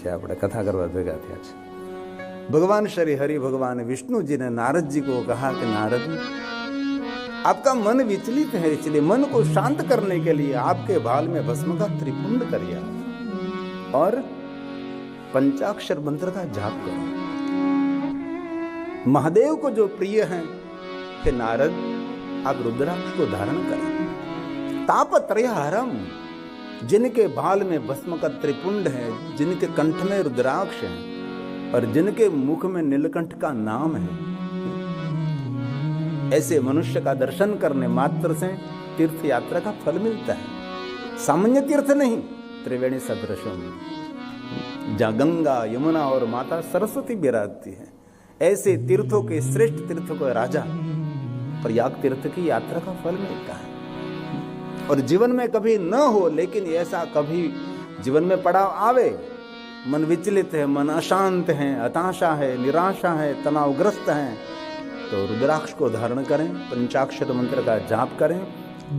છે, આપણે કથા કરવા ભેગા થયા છે. भगवान श्री हरि भगवान विष्णु जी ने नारद जी को कहा कि नारद, आपका मन विचलित है, इसलिए मन को शांत करने के लिए आपके भाल में भस्म का त्रिपुंड करिए और पंचाक्षर मंत्र का जाप करो. महादेव को जो प्रिय है कि नारद आप रुद्राक्ष को धारण करें. तापत्रयहरम, जिनके भाल में भस्म का त्रिपुंड है, जिनके कंठ में रुद्राक्ष है और जिनके मुख में नीलकंठ का नाम है, ऐसे मनुष्य का दर्शन करने मात्र से तीर्थ यात्रा का फल मिलता है. सामान्य तीर्थ नहीं, त्रिवेणी सदृशम, जहाँ गंगा यमुना और माता सरस्वती विराजती है, ऐसे तीर्थों के श्रेष्ठ तीर्थ को राजा प्रयाग तीर्थ की यात्रा का फल मिलता है. और जीवन में कभी न हो, लेकिन ऐसा कभी जीवन में पड़ाव आवे, मन विचलित है, मन अशांत है, हताशा है, निराशा है, तनावग्रस्त है, तो रुद्राक्ष को धारण करें, पंचाक्षर मंत्र का जाप करें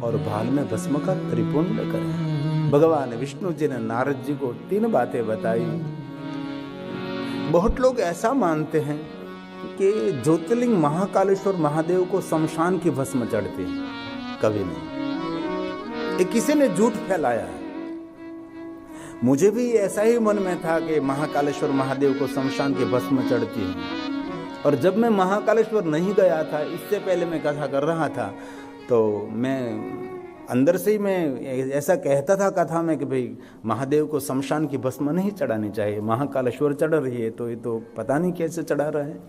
और भाल में भस्म का त्रिपुंड करें. भगवान विष्णु जी ने नारद जी को 3 बातें बताई. बहुत लोग ऐसा मानते हैं कि ज्योतिर्लिंग महाकालेश्वर महादेव को शमशान की भस्म चढ़ती है. कभी नहीं, ये किसी ने झूठ फैलाया है. मुझे भी ऐसा ही मन में था कि महाकालेश्वर महादेव को शमशान की भस्म चढ़ती है. और जब मैं महाकालेश्वर नहीं गया था, इससे पहले मैं कथा कर रहा था, तो मैं अंदर से ही मैं ऐसा कहता था कथा में कि भाई महादेव को शमशान की भस्म नहीं चढ़ानी चाहिए, महाकालेश्वर चढ़ रही है तो ये तो पता नहीं कैसे चढ़ा रहे हैं.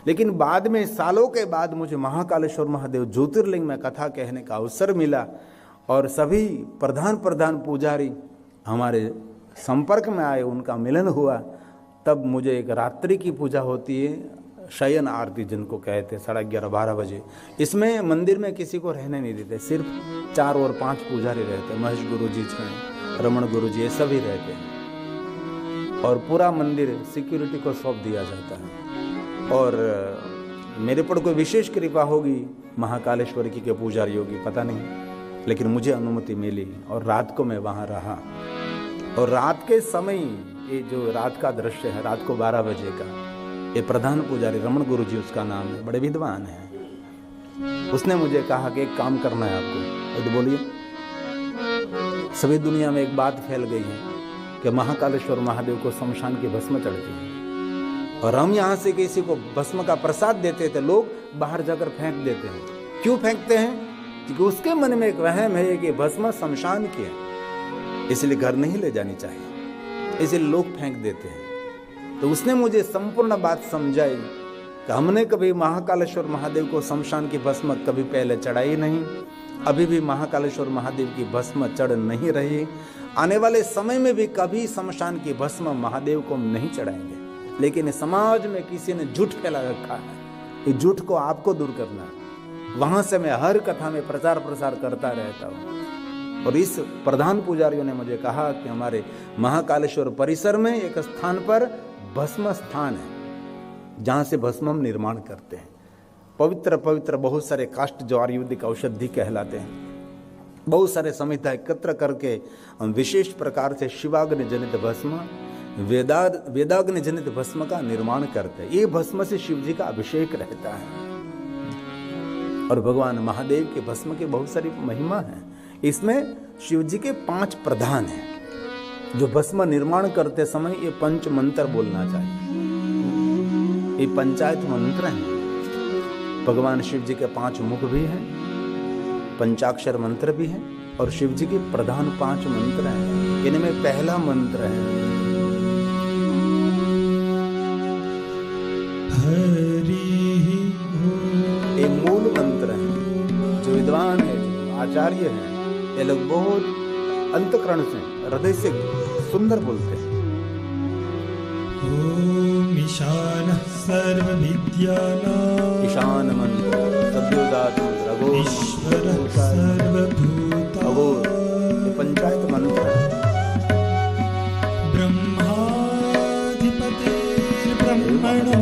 लेकिन बाद में, सालों के बाद मुझे महाकालेश्वर महादेव ज्योतिर्लिंग में कथा कहने का अवसर मिला और सभी प्रधान पुजारी हमारे संपर्क में आए, उनका मिलन हुआ. तब मुझे एक रात्रि की पूजा होती है, शयन आरती जिनको कहते, 11:30-12 बजे. इसमें मंदिर में किसी को रहने नहीं देते, सिर्फ 4 और 5 पुजारी रहते. महेश गुरु जी हैं, रमण गुरु जी, ये सभी रहते हैं. और पूरा मंदिर सिक्योरिटी को सौंप दिया जाता है. और मेरे पर कोई विशेष कृपा होगी महाकालेश्वर की के पुजारियों की, पता नहीं, लेकिन मुझे अनुमति मिली और रात को मैं वहाँ रहा. और रात के समय, ये जो रात का दृश्य है, रात को 12 बजे का, ये प्रधान पुजारी रमण गुरु जी उसका नाम है, बड़े विद्वान हैं. उसने मुझे कहा कि एक काम करना है आपको. तो बोलिए. सभी दुनिया में एक बात फैल गई है कि महाकालेश्वर महादेव को शमशान की भस्म चढ़ती है, और हम यहाँ से किसी को भस्म का प्रसाद देते थे, लोग बाहर जाकर फेंक देते हैं. क्यों फेंकते हैं? क्योंकि उसके मन में एक वहम है कि भस्म शमशान की है, इसलिए घर नहीं ले जानी चाहिए, इसलिए लोग फेंक देते हैं. तो उसने मुझे संपूर्ण बात समझाई कि हमने कभी महाकालेश्वर महादेव को शमशान की भस्म कभी पहले चढ़ाई नहीं, अभी भी महाकालेश्वर महादेव की भस्म चढ़ नहीं रही, आने वाले समय में भी कभी शमशान की भस्म महादेव को हम नहीं चढ़ाएंगे. लेकिन समाज में किसी ने झूठ फैला रखा है, इस झूठ को आपको दूर करना है. वहां से मैं हर कथा में प्रचार प्रसार करता रहता हूँ. और इस प्रधान पुजारियों ने मुझे कहा कि हमारे महाकालेश्वर परिसर में एक स्थान पर भस्म स्थान है, जहाँ से भस्म हम निर्माण करते हैं. पवित्र पवित्र बहुत सारे काष्ठ जो आयुर्वेदिक औषधि कहलाते हैं, बहुत सारे संहिता एकत्र करके हम विशेष प्रकार से शिवाग्नि जनित भस्म, वेदाग्नि जनित भस्म का निर्माण करते हैं. ये भस्म से शिव जी का अभिषेक रहता है. और भगवान महादेव के भस्म की बहुत सारी महिमा है. इसमें शिव जी के 5 प्रधान हैं, जो भस्म निर्माण करते समय ये 5 मंत्र बोलना चाहिए. ये पंचायत मंत्र हैं. भगवान शिव जी के 5 मुख भी हैं, पंचाक्षर मंत्र भी हैं, और शिव जी के प्रधान 5 मंत्र हैं. इनमें पहला मंत्र है ये मूल मंत्र है. जो विद्वान है, जो आचार्य हैं, ये लोग बहुत अंतःकरण से, हृदय से सुंदर बोलते हैं. ओम ईशानः सर्वविद्यानां, ईशान मंत्र सद्योदातु रघो ईश्वरः सर्वभूतानां, ये पंचायत मंत्र है. ब्रह्माधिपतिर्ब्रह्मणो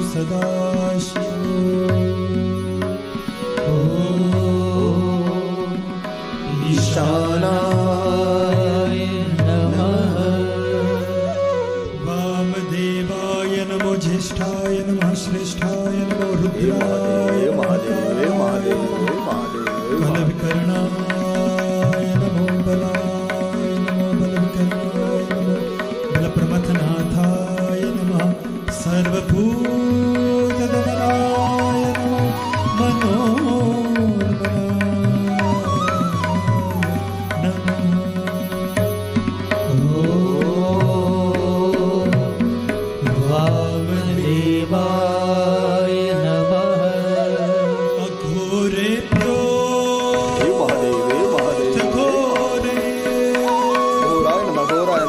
सदा शिवो. ईशानाय नमः। वामदेवाय नमो ज्येष्ठाय नमः श्रेष्ठाय नमो रुद्राय महादेव महादेव महादेव बलविकर्णाय नमो बलाय नमो बलविकर्णाय नमो बलप्रमथनाथाय नमः सर्वभूतदमनाय नमो मनोन्मनाय नमः। वामदेवाय नमः। अघोरेभ्यो महादेव महादेव चघोरे घोराय नमः घोराय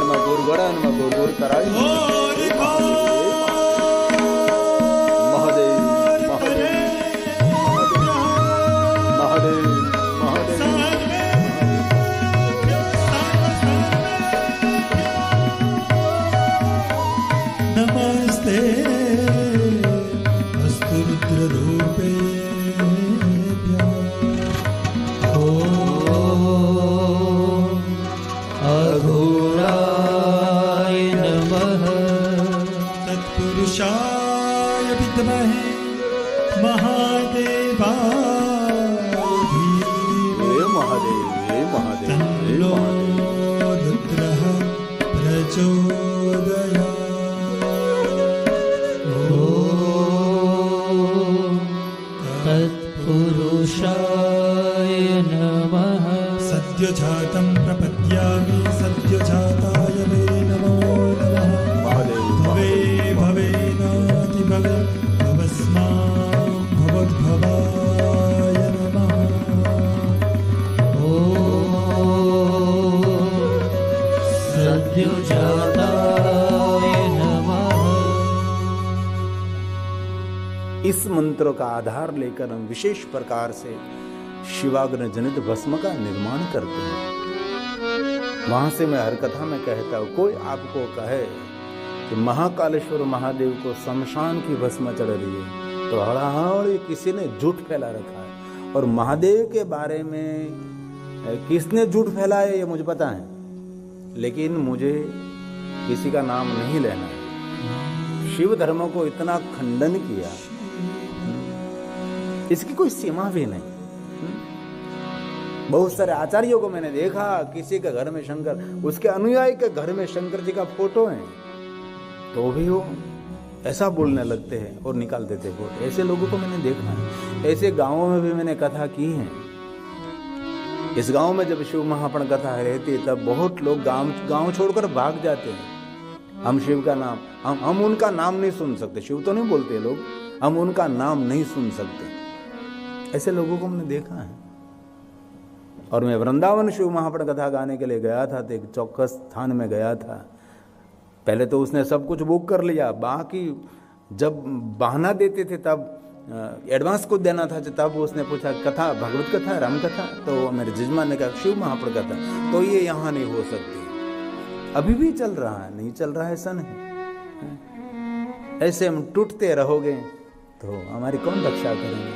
नमः घोर कराय घोरे महादेव महादेव महादेव महादेव नमस्ते अस्तु रुद्ररूपेभ्यः। अघोराय नमः। तत्पुरुषाय विद्महे महादेवाय धीमहि महादेव महादेव तन्नो रुद्रः प्रचोदयात्। तत्पुरुषाय नमः। सद्योजातं प्रपद्यामि सद्योजाताय मे नमो नमः। महादेव भवे भवेनातिभवे भवस्मां भवद्भवाय नमः। सद्योजाताय नमः। इस मंत्र का आधार लेकर हम विशेष प्रकार से शिवाग्नि जनित भस्म का निर्माण करते हैं। वहां से मैं हर कथा में कहता हूं, कोई आपको कहे कि महाकालेश्वर महादेव को शमशान की भस्म चढ़ रही है तो हड़ाहड़ किसी ने झूठ फैला रखा है। और महादेव के बारे में किसने झूठ फैलाया ये मुझे पता है, लेकिन मुझे किसी का नाम नहीं लेना है। शिव धर्म को इतना खंडन किया, इसकी कोई सीमा भी नहीं। बहुत सारे आचार्यों को मैंने देखा, किसी के घर में शंकर, उसके अनुयायी के घर में शंकर जी का फोटो है तो भी वो ऐसा बोलने लगते हैं और निकाल देते फोटो। ऐसे लोगों को मैंने देखा है। ऐसे गांवों में भी मैंने कथा की है। इस गांव में जब शिव महापण कथा रहती है तब बहुत लोग गांव छोड़कर भाग जाते हैं। हम शिव का नाम हम उनका नाम नहीं सुन सकते। शिव तो नहीं बोलते लोग, हम उनका नाम नहीं सुन सकते। ऐसे लोगों को मैंने देखा है। और मैं वृंदावन शिव महापण कथा गाने के लिए गया था तो एक चौक्कस स्थान में गया था। पहले तो उसने सब कुछ बुक कर लिया, बाकी जब बहाना देते थे तब एडवांस कुछ देना था, तब उसने पूछा कथा भगवत कथा राम कथा, तो मेरे जजमान ने कहा शिव महापण कथा, तो ये यहाँ नहीं हो सकती। अभी भी चल रहा है, नहीं चल रहा है ऐसा नहीं। ऐसे हम टूटते रहोगे तो हमारी कौन रक्षा करेंगे?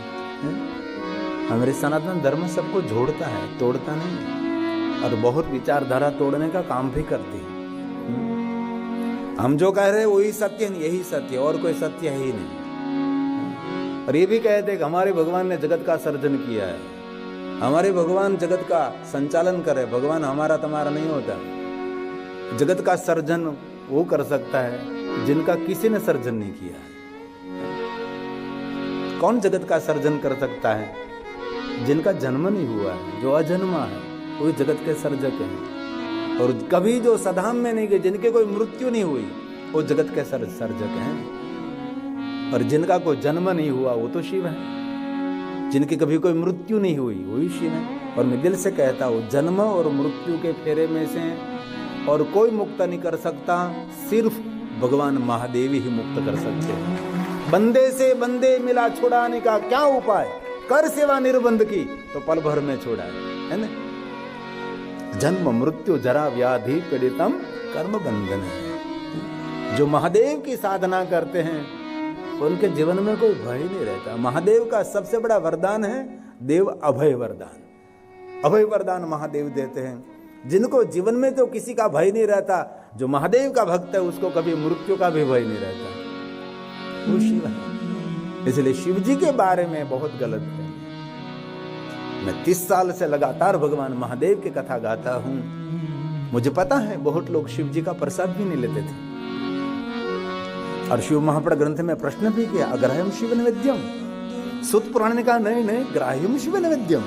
हमारे सनातन धर्म सबको जोड़ता है, तोड़ता नहीं, और बहुत विचारधारा तोड़ने का काम भी करती है। हम जो कह रहे हैं वही सत्य नहीं, यही सत्य, और कोई सत्य है ही नहीं। और ये भी कहते कि हमारे भगवान ने जगत का सर्जन किया है, हमारे भगवान जगत का संचालन करे। भगवान हमारा तुम्हारा नहीं होता। जगत का सर्जन वो कर सकता है जिनका किसी ने सर्जन नहीं किया है। कौन जगत का सर्जन कर सकता है? जिनका जन्म नहीं हुआ है, जो अजन्मा है, वही जगत के सर्जक हैं। और कभी जो सधाम में नहीं गए, जिनके कोई मृत्यु नहीं हुई, वो जगत के सर्जक हैं। और जिनका कोई जन्म नहीं हुआ वो तो शिव है। जिनकी कभी कोई मृत्यु नहीं हुई वही शिव है। और मैं दिल से कहता हूँ, जन्म और मृत्यु के फेरे में से और कोई मुक्त नहीं कर सकता, सिर्फ भगवान महादेव ही मुक्त कर सकते हैं। बंदे से बंदे मिला छुड़ाने का क्या उपाय, कर सेवा निर्बंध की तो पल भर में छुड़ाए, है ना। जन्म मृत्यु जरा व्याधि पीड़ितम कर्म बंधन है। जो महादेव की साधना करते हैं उनके जीवन में कोई भय नहीं रहता। महादेव का सबसे बड़ा वरदान है देव अभय वरदान। अभय वरदान महादेव देते हैं। जिनको जीवन में तो किसी का भय नहीं रहता, जो महादेव का भक्त है उसको कभी मृत्यु का भी भय नहीं रहता, वो शिव है। इसलिए शिव जी के बारे में बहुत गलत है। मैं 30 साल से लगातार भगवान महादेव की कथा गाता हूं। मुझे पता है बहुत लोग शिव जी का प्रसाद भी नहीं लेते थे, और शिव महापुराण ग्रंथ में प्रश्न भी किया, अग्राह्यम शिव नैवेद्यम। सुत पुराण ने कहा नहीं नहीं, ग्राह्यम शिव नैवेद्यम,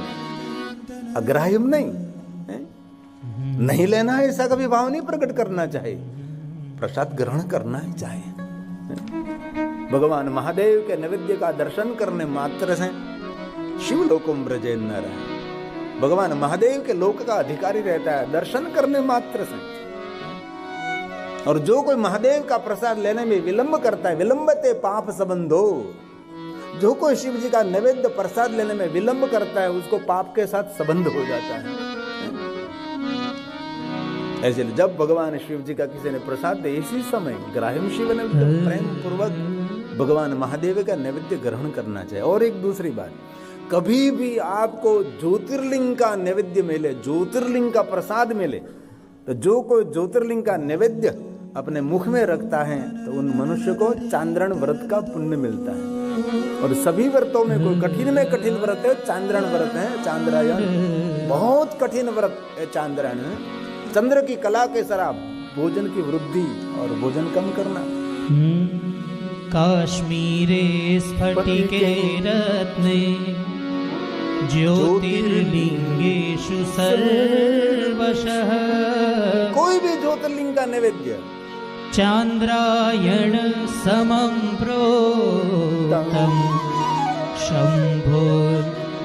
अग्राह्यम नहीं, नहीं लेना है ऐसा कभी भाव नहीं प्रकट करना चाहिए, प्रसाद ग्रहण करना ही चाहिए। भगवान महादेव के नैवेद्य का दर्शन करने मात्र से शिवलोकम ब्रजे नर, भगवान महादेव के लोक का अधिकारी रहता है दर्शन करने मात्र से। और जो कोई महादेव का प्रसाद लेने में विलंब करता है, विलंबते पाप संबंधो, जो कोई शिव जी का नैवेद्य प्रसाद लेने में विलंब करता है उसको पाप के साथ संबंध हो जाता है। ऐसे जब भगवान शिव जी का किसी ने प्रसाद दे, इसी समय ग्राह्यम शिव नैवेद्य, प्रेम पूर्वक भगवान महादेव का नैवेद्य ग्रहण करना चाहिए। और एक दूसरी बात, कभी भी आपको ज्योतिर्लिंग का नैवेद्य मिले, ज्योतिर्लिंग का प्रसाद मिले, तो जो कोई ज्योतिर्लिंग का नैवेद्य अपने मुख में रखता है तो उन मनुष्य को चांद्रण व्रत का पुण्य मिलता है। और सभी व्रतों में कोई कठिन में कठिन व्रत है चांद्रण व्रत है, चांद्रायण बहुत कठिन व्रत है चांद्रायण। चंद्र की कला के सरा भोजन की वृद्धि और भोजन कम करना। काश्मीरे स्फटिके रत्ने ज्योतिर्लिंगेषु सर्वशः, कोई भी ज्योतिर्लिंग का नैवेद्य चांद्रायण समं प्रोक्तं शंभो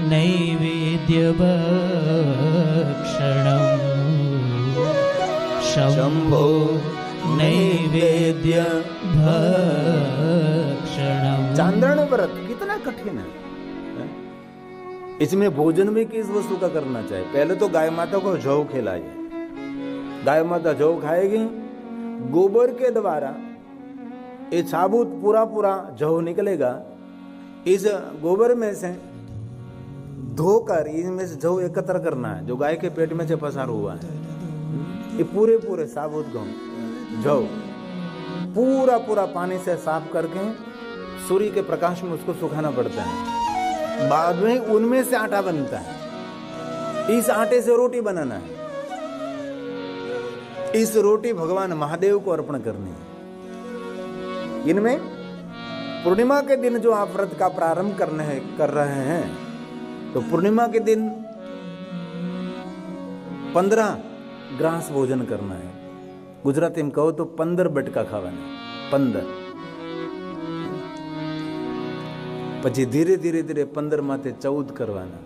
नैवेद्य भक्षणम्, शंभो नैवेद्य भक्षणम्। चांद्रण व्रत कितना कठिन है। इसमें भोजन भी किस वस्तु का करना चाहिए? पहले तो गाय माता को जौ खिलाइए, गाय माता जौ खाएगी, गोबर के द्वारा ये साबुत पूरा जौ निकलेगा, इस गोबर में से धोकर इसमें से जौ एकत्र करना है जो गाय के पेट में से पसार हुआ है। ये पूरे साबुत जौ पूरा पानी से साफ करके सूर्य के प्रकाश में उसको सुखाना पड़ता है। बाद में उनमें से आटा बनता है। इस आटे से रोटी बनाना है। इस रोटी भगवान महादेव को अर्पण करनी है। इनमें पूर्णिमा के दिन जो आप व्रत का प्रारंभ कर रहे हैं, तो पूर्णिमा के दिन 15 ग्रास भोजन करना है। गुजराती में कहो तो 15 बटका खावाना, 15। પછી ધીરે 15 માથે 14 કરવાના,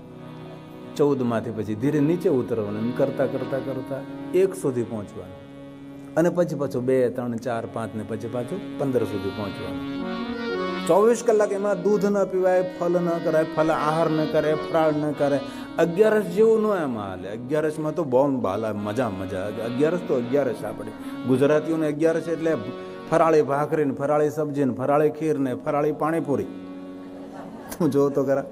14 માથે પછી ધીરે નીચે ઉતરવાના, એમ કરતા 1 સુધી પહોંચવાનું, અને પછી પાછું 2, 3, 4, 5 ને પછી પાછું 15 સુધી પહોંચવાનું। 24 કલાક એમાં દૂધ ન પીવાય, ફલ ન કરાય, ફલ આહાર ન કરે, ફરાળ ન કરે। 11 જેવું ન એમાં હાલે। 11 માં તો બહુ ભાલા મજા 11 તો 11 આપણે ગુજરાતીઓને 11 એટલે ફરાળી ભાખરી ને ફરાળી સબ્જી ને ફરાળી ખીર ને ફરાળી પાણીપુરી। તું જો તો ખરા,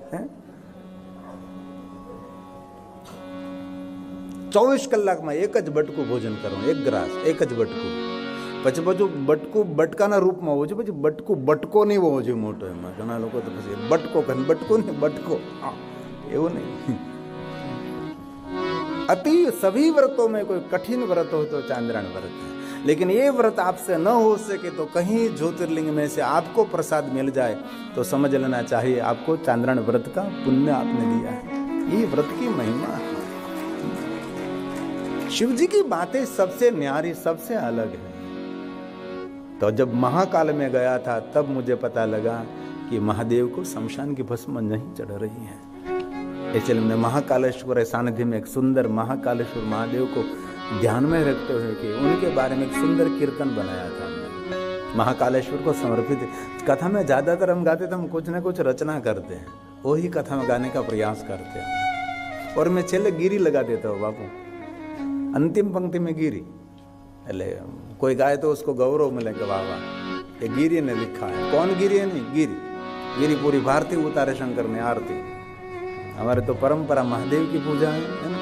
24 કલાકમાં એક જ બટકું ભોજન કરવાનું, 1 ગ્રાસ, એક જ બટકું। પછી બટકું બટકાના રૂપમાં હોવું જોઈએ, પછી બટકો નહીં હોવો જોઈએ મોટો। એમાં ઘણા લોકો તો પછી બટકો નહીં, બટકો એવું नहीं। अति सभी व्रतों में कोई कठिन व्रत हो तो चांद्रायण व्रत है, लेकिन ये व्रत आपसे न हो सके तो कहीं ज्योतिर्लिंग में से आपको प्रसाद मिल जाए तो समझ लेना चाहिए आपको चांद्रायण व्रत का पुण्य आपने लिया है। ये व्रत की महिमा है। शिव जी की बातें सबसे न्यारी, सबसे अलग है। तो जब महाकाल में गया था तब मुझे पता लगा कि महादेव को शमशान की भस्म नहीं चढ़ रही है। इसलिए हमने महाकालेश्वर सानिध्य में एक सुंदर महाकालेश्वर महादेव को ध्यान में रखते हुए कि उनके बारे में एक सुंदर कीर्तन बनाया था हमने, महाकालेश्वर को समर्पित। कथा में ज्यादातर हम गाते तो हम कुछ ना कुछ रचना करते हैं, वही कथा में गाने का प्रयास करते हैं। और मैं छेले गिरी लगा देता हूँ बापू, अंतिम पंक्ति में गिरी, कोई गाए तो उसको गौरव मिले कि वाह वाह ये गिरी ने लिखा है। कौन गिरी है? नहीं, गिरी पूरी भारती उतारे शंकर ने आरती। हमारे तो परंपरा महादेव की पूजा है ना।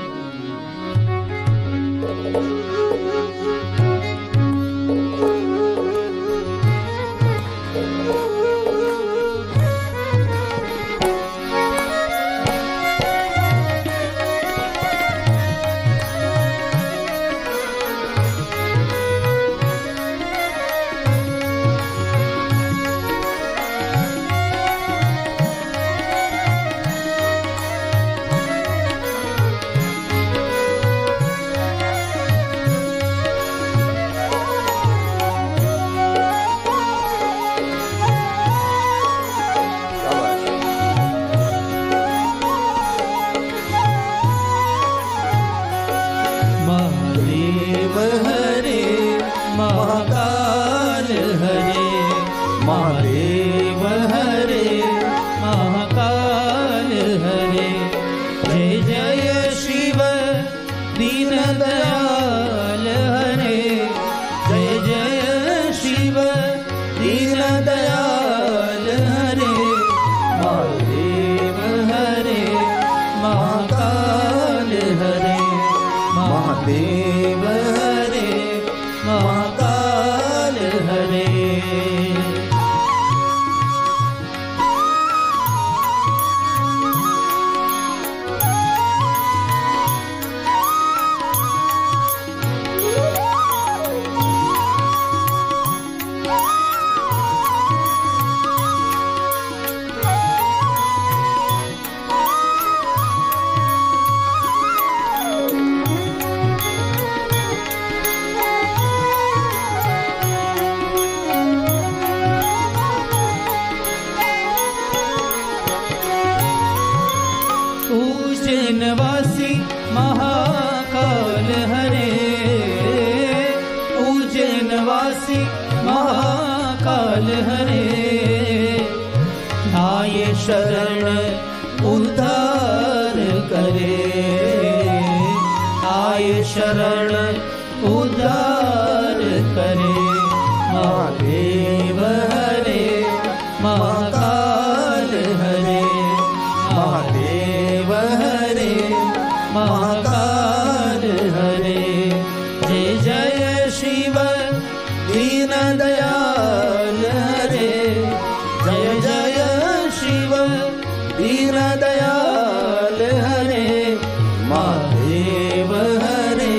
महादेव हरे महाकाल हरे, महादेव हरे महाकाल हरे। जय जय शिव दीन दयाल हरे, जय जय शिव दीन दयाल हरे। महादेव हरे महाकाल हरे, महादेव हरे महाकाल हरे। उज्जैनवासी महाकाल हरे, उज्जैनवासी महाकाल हरे। आए शरण उद्धार करे, आए शरण उद्धार करे। महादेव हरे महाकाल हरे, महादेव हरे महाकाल हरे। जय जय शिव दीन दयाल हरे, जय जय शिव दीन दयाल हरे। महादेव हरे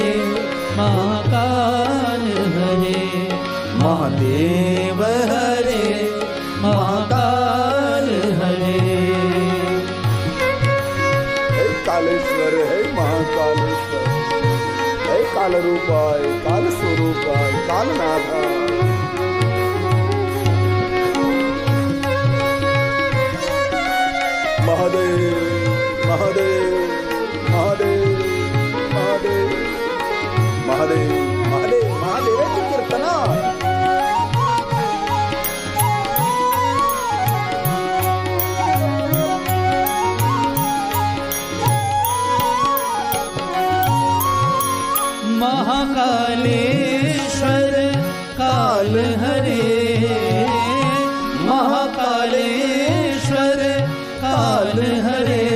महाकाल हरे, महादेव हरे महाकाल हरे। कालेश्वर है महाकालेश्वर, है काल रूपाय काल स्वरूपाय कालनाथा। महादेव महादेव महादेव महादेव महादेव महादेव महादेवाची कीर्तना। महाकालेश्वर काल हरे, महाकालेश्वर काल हरे।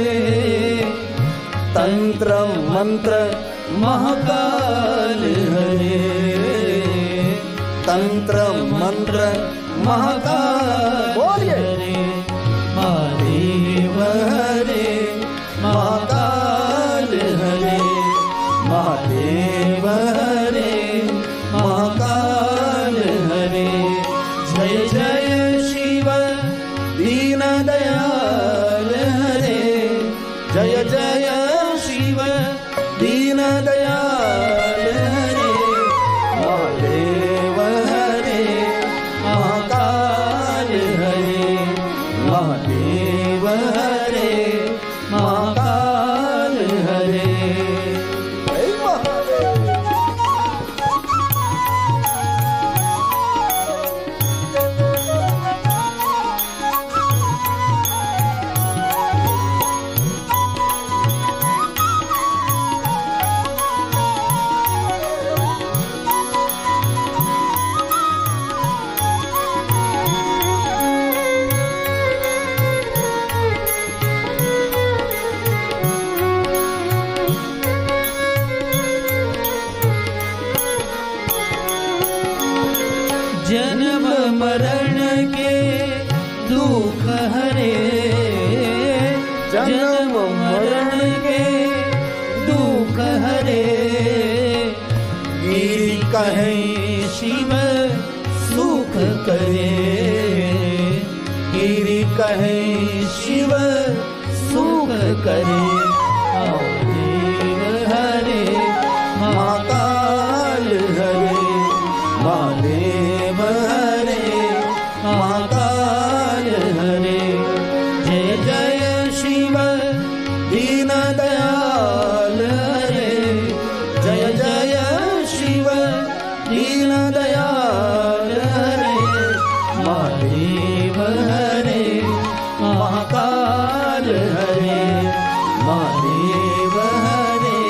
तंत्र मंत्र महाकाल हरे, तंत्र मंत्र महाकाल हरे। महादेव हरे महाकाल हरे, महादेव हरे महाकाल हरे। जय जय शिव दीन दयाल हरे, जय जय शिव दीन दयाल हरे। महादेव हरे महाकाल हरे, महादेव हरे महाकाल हरे। कहे शिव सुख करे, गिरि कहे शिव सुख करे। महादेव हरे महाकाल हरे, महादेव हरे महाकाल हरे। जय जय शिव दीन दयाल हरे, जय जय शिव दीन दयाल हरे। महादेव हरे महाकाल हरे, महादेव हरे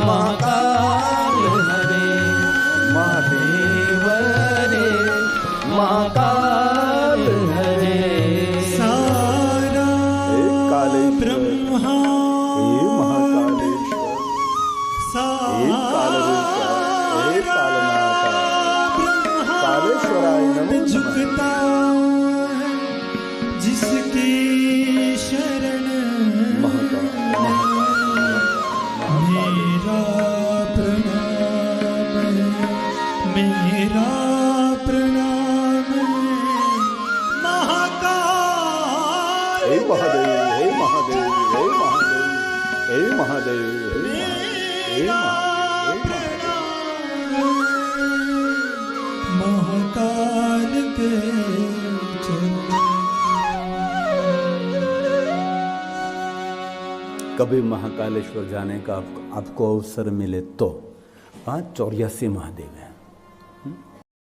महाकाल हरे, महादेव हरे महाकाल हरे। सारा ब्रह्मा झुकता है जिसकी शरण, मेरा प्रणाम है, मेरा प्रणाम है महाकाल। हे महादेव, हे महादेव, हे महादेव, हे महादेव, हे महाकाल के चरण। कभी महाकालेश्वर जाने का आपको अवसर मिले तो वहाँ 84 महादेव हैं।